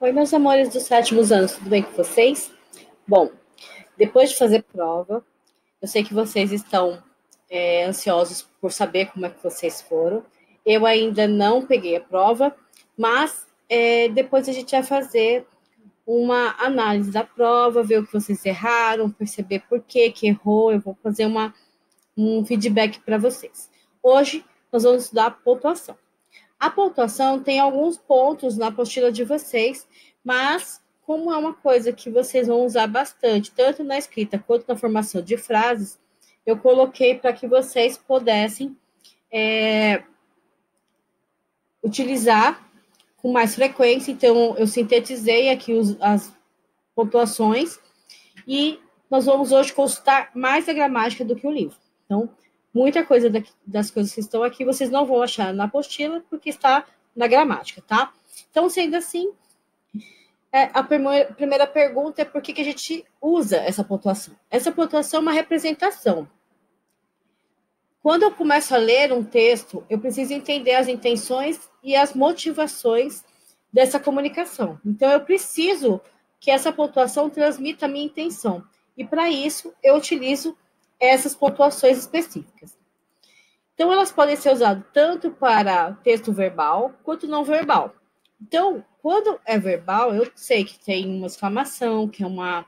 Oi, meus amores dos sétimos anos, tudo bem com vocês? Bom, depois de fazer prova, eu sei que vocês estão ansiosos por saber como é que vocês foram. Eu ainda não peguei a prova, mas depois a gente vai fazer uma análise da prova, ver o que vocês erraram, perceber por que errou. Eu vou fazer um feedback para vocês. Hoje, nós vamos estudar a pontuação. A pontuação tem alguns pontos na apostila de vocês, mas como é uma coisa que vocês vão usar bastante, tanto na escrita quanto na formação de frases, eu coloquei para que vocês pudessem utilizar com mais frequência. Então, eu sintetizei aqui as pontuações e nós vamos hoje consultar mais a gramática do que o livro. Então, muita coisa das coisas que estão aqui vocês não vão achar na apostila, porque está na gramática, tá? Então, sendo assim, a primeira pergunta é por que a gente usa essa pontuação? Essa pontuação é uma representação. Quando eu começo a ler um texto, eu preciso entender as intenções e as motivações dessa comunicação. Então, eu preciso que essa pontuação transmita a minha intenção. E, para isso, eu utilizo essas pontuações específicas. Então, elas podem ser usadas tanto para texto verbal quanto não verbal. Então, quando é verbal, eu sei que tem uma exclamação, que é uma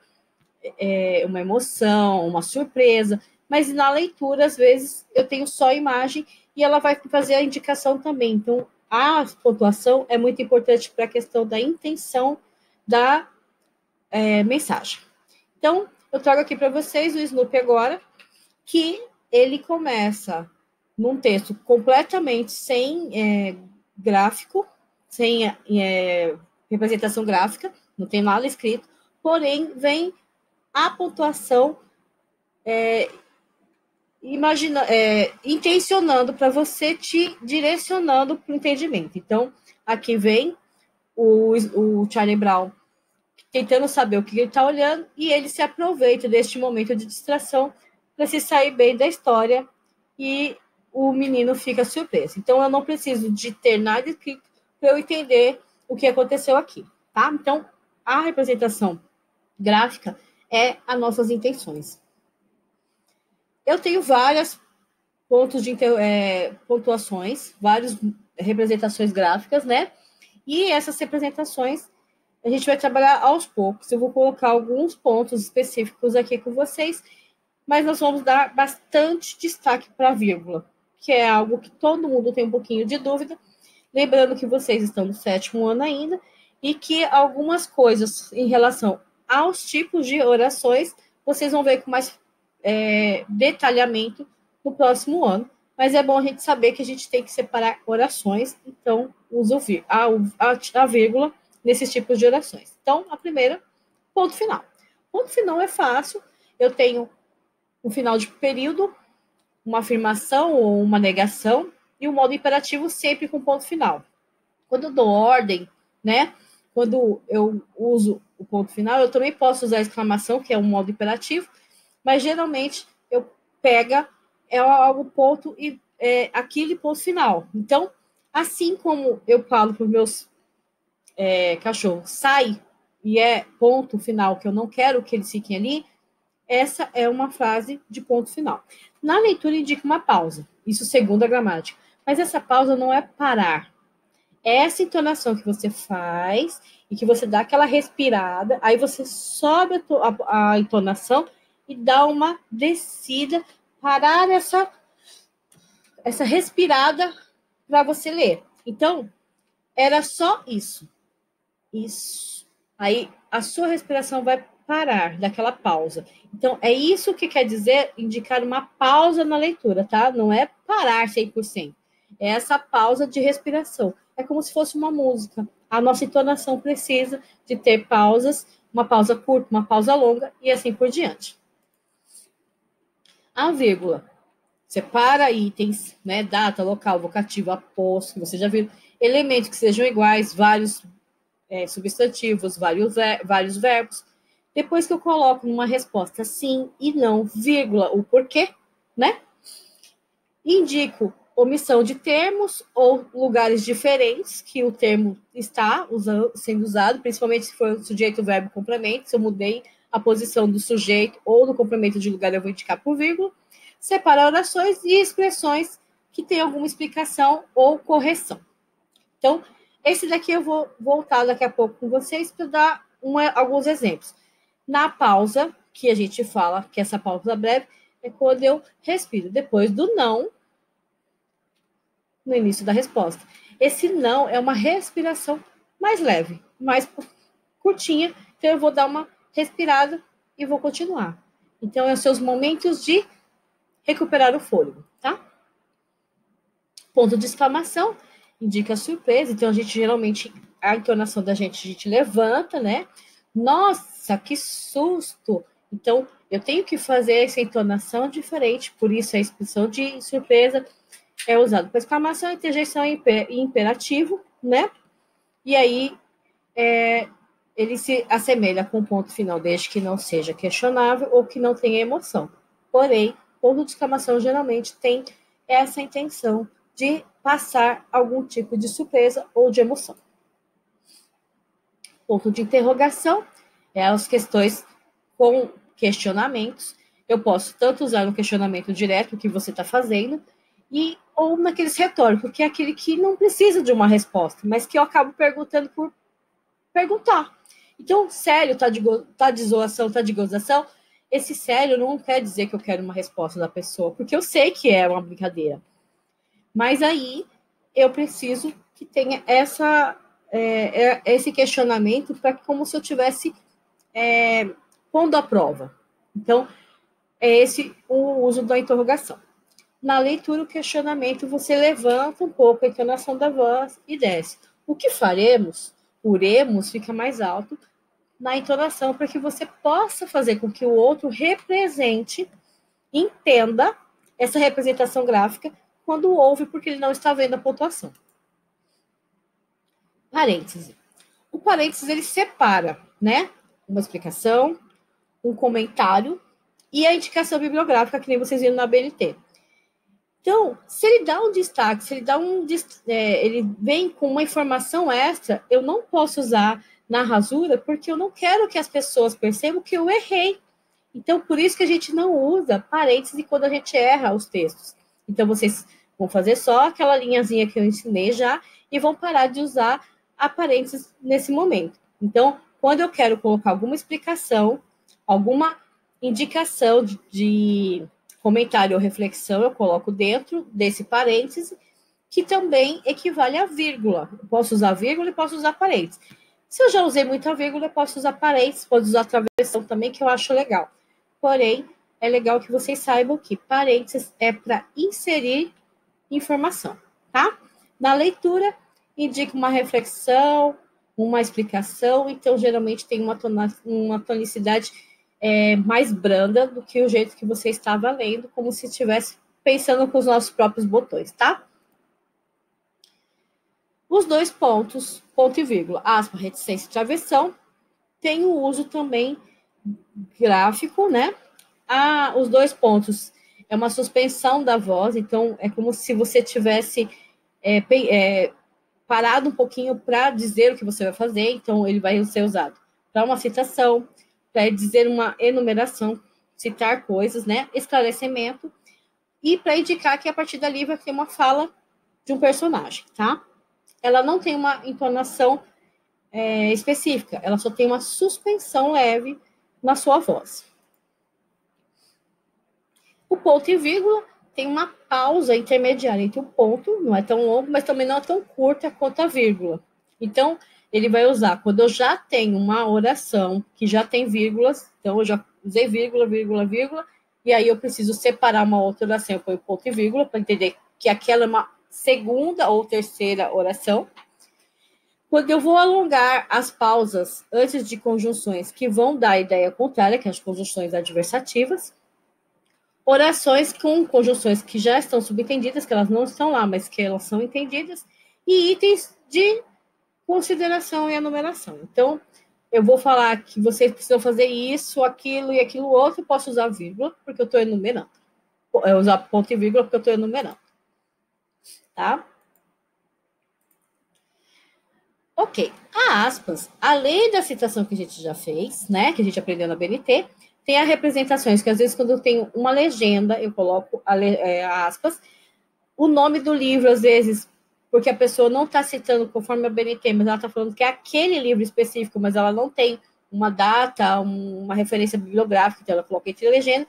emoção, uma surpresa, mas na leitura, às vezes, eu tenho só a imagem e ela vai fazer a indicação também. Então, a pontuação é muito importante para a questão da intenção da mensagem. Então, eu trago aqui para vocês o Snoopy agora, que ele começa num texto completamente sem gráfico, sem representação gráfica, não tem nada escrito, porém vem a pontuação intencionando para você, te direcionando para o entendimento. Então, aqui vem o Charlie Brown tentando saber o que ele está olhando e ele se aproveita deste momento de distração para se sair bem da história e o menino fica surpreso. Então, eu não preciso de ter nada escrito para eu entender o que aconteceu aqui, tá? Então, a representação gráfica é as nossas intenções. Eu tenho vários pontos de pontuações, várias representações gráficas, né? E essas representações a gente vai trabalhar aos poucos. Eu vou colocar alguns pontos específicos aqui com vocês, mas nós vamos dar bastante destaque para a vírgula, que é algo que todo mundo tem um pouquinho de dúvida. Lembrando que vocês estão no 7º ano ainda e que algumas coisas em relação aos tipos de orações vocês vão ver com mais detalhamento no próximo ano. Mas é bom a gente saber que a gente tem que separar orações, então usa a vírgula nesses tipos de orações. Então, a primeira, ponto final. Ponto final é fácil. Eu tenho um final de período, uma afirmação ou uma negação, e o modo imperativo sempre com ponto final. Quando eu dou ordem, né? Quando eu uso o ponto final, eu também posso usar a exclamação, que é um modo imperativo, mas geralmente eu pego algo ponto e aquele ponto final. Então, assim como eu falo para os meus cachorros, sai, e é ponto final, que eu não quero que eles fiquem ali, essa é uma frase de ponto final. Na leitura indica uma pausa, isso segundo a gramática, mas essa pausa não é parar. É essa entonação que você faz e que você dá aquela respirada, aí você sobe a entonação e dá uma descida, parar essa respirada para você ler. Então, era só isso. Isso. Aí a sua respiração vai parar daquela pausa. Então, é isso que quer dizer indicar uma pausa na leitura, tá? Não é parar 100%. É essa pausa de respiração. É como se fosse uma música. A nossa entonação precisa de ter pausas, uma pausa curta, uma pausa longa e assim por diante. A vírgula separa itens, né? Data, local, vocativo, aposto, que você já viu. Elementos que sejam iguais, vários substantivos, vários verbos. Depois que eu coloco numa resposta sim e não, vírgula, o porquê, né? Indico omissão de termos ou lugares diferentes que o termo está sendo usado, principalmente se for sujeito, verbo, complemento. Se eu mudei a posição do sujeito ou do complemento de lugar, eu vou indicar por vírgula. Separar orações e expressões que têm alguma explicação ou correção. Então, esse daqui eu vou voltar daqui a pouco com vocês para dar alguns exemplos. Na pausa, que a gente fala que essa pausa breve é quando eu respiro depois do não, no início da resposta. Esse não é uma respiração mais leve, mais curtinha, então eu vou dar uma respirada e vou continuar. Então, é os seus momentos de recuperar o fôlego, tá? Ponto de exclamação indica surpresa, então a gente geralmente, a entonação da gente, a gente levanta, né? Nossa, que susto! Então, eu tenho que fazer essa entonação diferente, por isso a expressão de surpresa é usada para exclamação, interjeição e imperativo, né? E aí, ele se assemelha com o ponto final, desde que não seja questionável ou que não tenha emoção. Porém, ponto de exclamação geralmente tem essa intenção de passar algum tipo de surpresa ou de emoção. Ponto de interrogação é as questões com questionamentos. Eu posso tanto usar no questionamento direto, o que você está fazendo, ou naqueles retóricos, que é aquele que não precisa de uma resposta, mas que eu acabo perguntando por perguntar. Então, sério, tá de zoação, tá de gozação? Esse sério não quer dizer que eu quero uma resposta da pessoa, porque eu sei que é uma brincadeira. Mas aí eu preciso que tenha esse questionamento para como se eu tivesse pondo à prova. Então, é esse o uso da interrogação. Na leitura, o questionamento, você levanta um pouco a entonação da voz e desce. O que faremos? Uremos fica mais alto na entonação para que você possa fazer com que o outro represente, entenda essa representação gráfica quando ouve, porque ele não está vendo a pontuação. Parêntese. O parêntese, ele separa, né? Uma explicação, um comentário e a indicação bibliográfica, que nem vocês viram na BNT. Então, se ele dá um destaque, se ele dá ele vem com uma informação extra, eu não posso usar na rasura, porque eu não quero que as pessoas percebam que eu errei. Então, por isso que a gente não usa parêntese quando a gente erra os textos. Então, vocês vão fazer só aquela linhazinha que eu ensinei já e vão parar de usar a parênteses nesse momento. Então, quando eu quero colocar alguma explicação, alguma indicação de comentário ou reflexão, eu coloco dentro desse parêntese, que também equivale a vírgula. Eu posso usar vírgula e posso usar parêntese. Se eu já usei muita vírgula, eu posso usar parêntese, posso usar travessão também, que eu acho legal. Porém, é legal que vocês saibam que parênteses é para inserir informação, tá? Na leitura, indica uma reflexão, uma explicação, então geralmente tem uma tonicidade mais branda do que o jeito que você estava lendo, como se estivesse pensando com os nossos próprios botões, tá? Os dois pontos, ponto e vírgula, aspa, reticência e travessão, tem o uso também gráfico, né? Os dois pontos é uma suspensão da voz, então é como se você tivesse parado um pouquinho para dizer o que você vai fazer, então ele vai ser usado para uma citação, para dizer uma enumeração, citar coisas, né? Esclarecimento, e para indicar que a partir dali vai ter uma fala de um personagem, tá? Ela não tem uma entonação específica, ela só tem uma suspensão leve na sua voz. O ponto e vírgula tem uma pausa intermediária entre o ponto, não é tão longo, mas também não é tão curta quanto a vírgula. Então, ele vai usar quando eu já tenho uma oração que já tem vírgulas, então eu já usei vírgula, vírgula, vírgula, e aí eu preciso separar uma outra oração, eu ponho ponto e vírgula para entender que aquela é uma segunda ou terceira oração. Quando eu vou alongar as pausas antes de conjunções que vão dar a ideia contrária, que é as conjunções adversativas, orações com conjunções que já estão subentendidas, que elas não estão lá, mas que elas são entendidas, e itens de consideração e enumeração. Então, eu vou falar que vocês precisam fazer isso, aquilo e aquilo outro, eu posso usar vírgula, porque eu estou enumerando. Eu usar ponto e vírgula, porque eu estou enumerando. tá? Ok. A aspas, além da citação que a gente já fez, né, que a gente aprendeu na BNT, tem as representações, que às vezes quando eu tenho uma legenda, eu coloco aspas, o nome do livro, às vezes, porque a pessoa não está citando conforme a BNT, mas ela está falando que é aquele livro específico, mas ela não tem uma data, uma referência bibliográfica, então ela coloca entre legenda.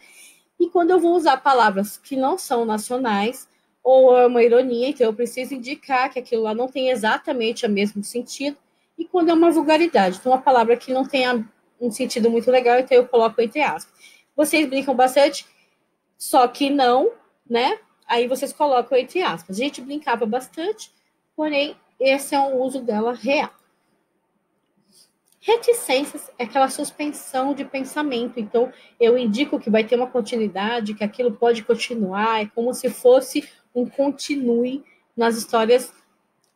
E quando eu vou usar palavras que não são nacionais, ou é uma ironia, então eu preciso indicar que aquilo lá não tem exatamente o mesmo sentido, e quando é uma vulgaridade, então uma palavra que não tenha um sentido muito legal, então eu coloco entre aspas. Vocês brincam bastante, só que não, né? Aí vocês colocam entre aspas. A gente brincava bastante, porém, esse é um uso dela real. Reticências é aquela suspensão de pensamento. Então, eu indico que vai ter uma continuidade, que aquilo pode continuar, é como se fosse um continue nas histórias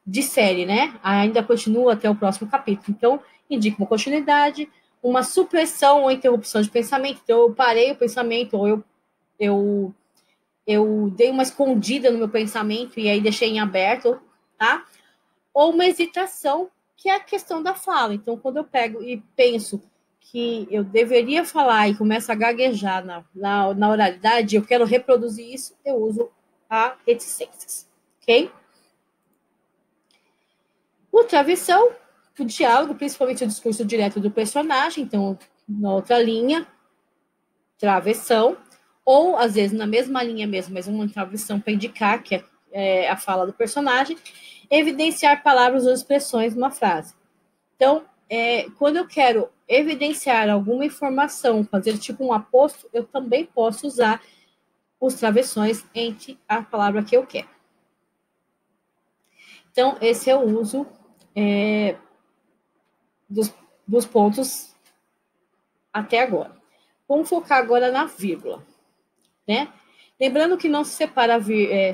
de série, né? Ainda continua até o próximo capítulo. Então, indica uma continuidade, uma supressão ou interrupção de pensamento. Então, eu parei o pensamento, ou eu dei uma escondida no meu pensamento e aí deixei em aberto, tá? Ou uma hesitação, que é a questão da fala. Então, quando eu pego e penso que eu deveria falar e começo a gaguejar na oralidade, eu quero reproduzir isso, eu uso a reticências, ok? O travessão, o diálogo, principalmente o discurso direto do personagem, então, na outra linha, travessão, ou às vezes na mesma linha mesmo, mas uma travessão para indicar que é a fala do personagem, evidenciar palavras ou expressões numa frase. Então, quando eu quero evidenciar alguma informação, fazer tipo um aposto, eu também posso usar os travessões entre a palavra que eu quero. Então, esse é o uso dos pontos até agora. Vamos focar agora na vírgula, né? Lembrando que não se separa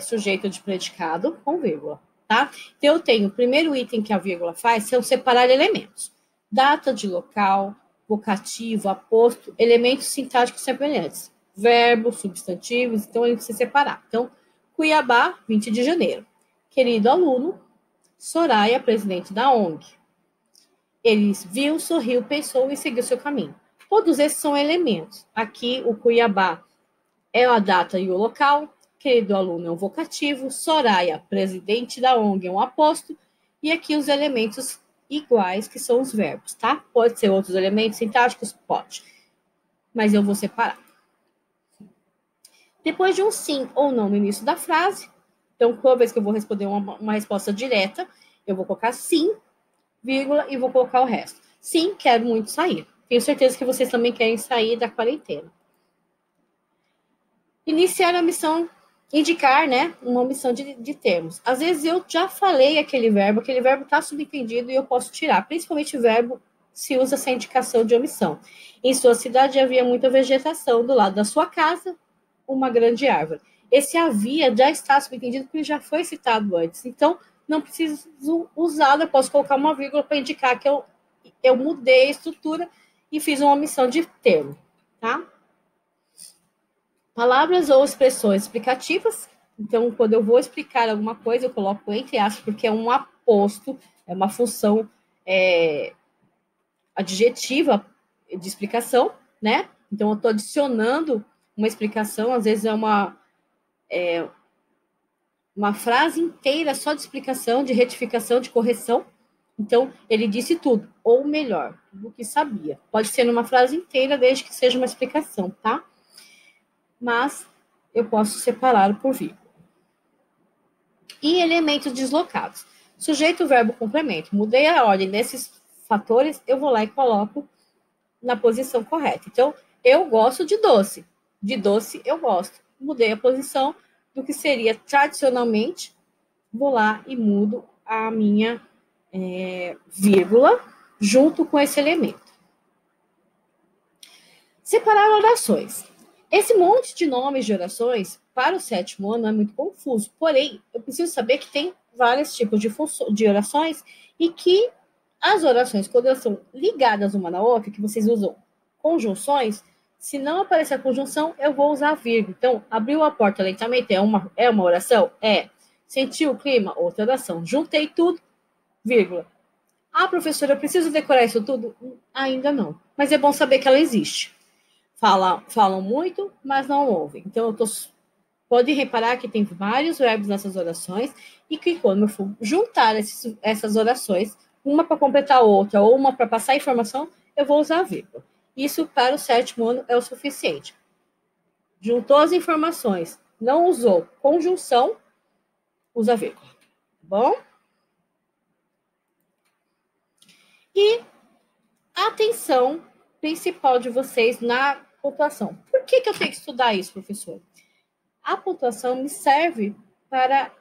sujeito de predicado com vírgula, tá? Então, eu tenho o primeiro item que a vírgula faz, são separar elementos. Data de local, vocativo, aposto, elementos sintáticos semelhantes. Verbos, substantivos, então ele precisa separar. Então, Cuiabá, 20 de janeiro. Querido aluno, Soraya, presidente da ONG. Ele viu, sorriu, pensou e seguiu seu caminho. Todos esses são elementos. Aqui, o Cuiabá é a data e o local, querido aluno é um vocativo, Soraya, presidente da ONG, é um aposto, e aqui os elementos iguais, que são os verbos, tá? Pode ser outros elementos sintáticos? Pode. Mas eu vou separar. Depois de um sim ou não no início da frase, então, toda vez que eu vou responder uma resposta direta, eu vou colocar sim, vírgula, e vou colocar o resto. Sim, quero muito sair. Tenho certeza que vocês também querem sair da quarentena. Iniciar a missão, indicar, né, uma omissão de termos. Às vezes eu já falei aquele verbo está subentendido e eu posso tirar, principalmente o verbo se usa essa indicação de omissão. Em sua cidade havia muita vegetação, do lado da sua casa, uma grande árvore. Esse havia já está subentendido porque já foi citado antes, então não preciso usá-lo, eu posso colocar uma vírgula para indicar que eu mudei a estrutura e fiz uma omissão de termo, tá? Palavras ou expressões explicativas. Então, quando eu vou explicar alguma coisa, eu coloco entre aspas, porque é um aposto, é uma função adjetiva de explicação, né? Então, eu estou adicionando uma explicação, às vezes é uma frase inteira só de explicação, de retificação, de correção. Então, ele disse tudo, ou melhor, do que sabia. Pode ser numa frase inteira, desde que seja uma explicação, tá? Mas eu posso separar por vírgula. E elementos deslocados. Sujeito, verbo, complemento. Mudei a ordem desses fatores, eu vou lá e coloco na posição correta. Então, eu gosto de doce. De doce, eu gosto. Mudei a posição do que seria tradicionalmente. Vou lá e mudo a minha vírgula junto com esse elemento. Separar orações. Esse monte de nomes de orações para o 7º ano é muito confuso. Porém, eu preciso saber que tem vários tipos de orações e que as orações, quando elas são ligadas uma na outra, que vocês usam conjunções, se não aparecer a conjunção, eu vou usar a vírgula. Então, abriu a porta lentamente é uma oração? É. Sentiu o clima? Outra oração. Juntei tudo, vírgula. Ah, professora, eu preciso decorar isso tudo? Ainda não. Mas é bom saber que ela existe. Falam muito, mas não ouvem. Então, pode reparar que tem vários verbos nessas orações e que quando eu for juntar essas orações, uma para completar a outra ou uma para passar informação, eu vou usar a vírgula. Isso para o 7º ano é o suficiente. Juntou as informações, não usou conjunção, usa vírgula. Tá bom? E a atenção principal de vocês na pontuação. Por que eu tenho que estudar isso, professor? A pontuação me serve para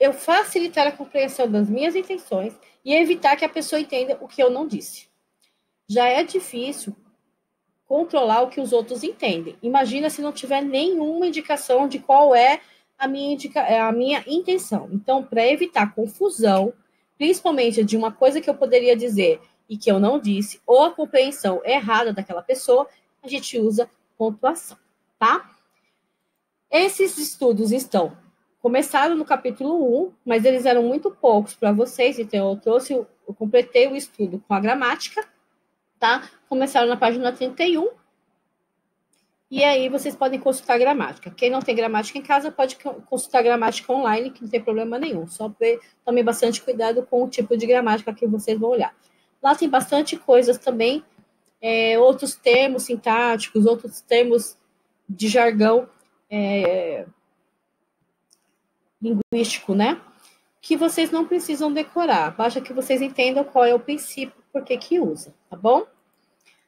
eu facilitar a compreensão das minhas intenções e evitar que a pessoa entenda o que eu não disse. Já é difícil controlar o que os outros entendem. Imagina se não tiver nenhuma indicação de qual é a minha intenção. Então, para evitar confusão, principalmente de uma coisa que eu poderia dizer e que eu não disse, ou a compreensão errada daquela pessoa, a gente usa pontuação, tá? Esses estudos começaram no capítulo 1, mas eles eram muito poucos para vocês, então eu completei o estudo com a gramática, tá? Começaram na página 31, e aí vocês podem consultar a gramática. Quem não tem gramática em casa pode consultar a gramática online, que não tem problema nenhum. Só tome bastante cuidado com o tipo de gramática que vocês vão olhar. Lá tem bastante coisas também, outros termos sintáticos, outros termos de jargão linguístico, né? Que vocês não precisam decorar. Basta que vocês entendam qual é o princípio, por que usa, tá bom?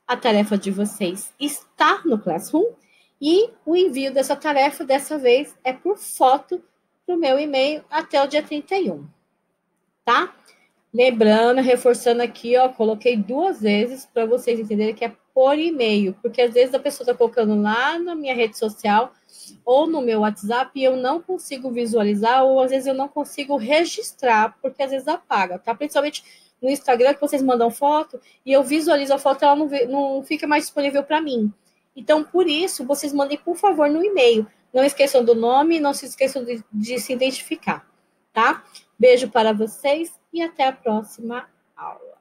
A tarefa de vocês está no Classroom e o envio dessa tarefa, dessa vez, é por foto para o meu e-mail até o dia 31, tá? Lembrando, reforçando aqui, ó, coloquei 2 vezes para vocês entenderem que é por e-mail, porque às vezes a pessoa está colocando lá na minha rede social ou no meu WhatsApp e eu não consigo visualizar, ou às vezes eu não consigo registrar, porque às vezes apaga, tá? Principalmente no Instagram, que vocês mandam foto e eu visualizo a foto, ela não fica mais disponível para mim. Então, por isso, vocês mandem, por favor, no e-mail. Não esqueçam do nome, não se esqueçam de se identificar, tá? Beijo para vocês e até a próxima aula.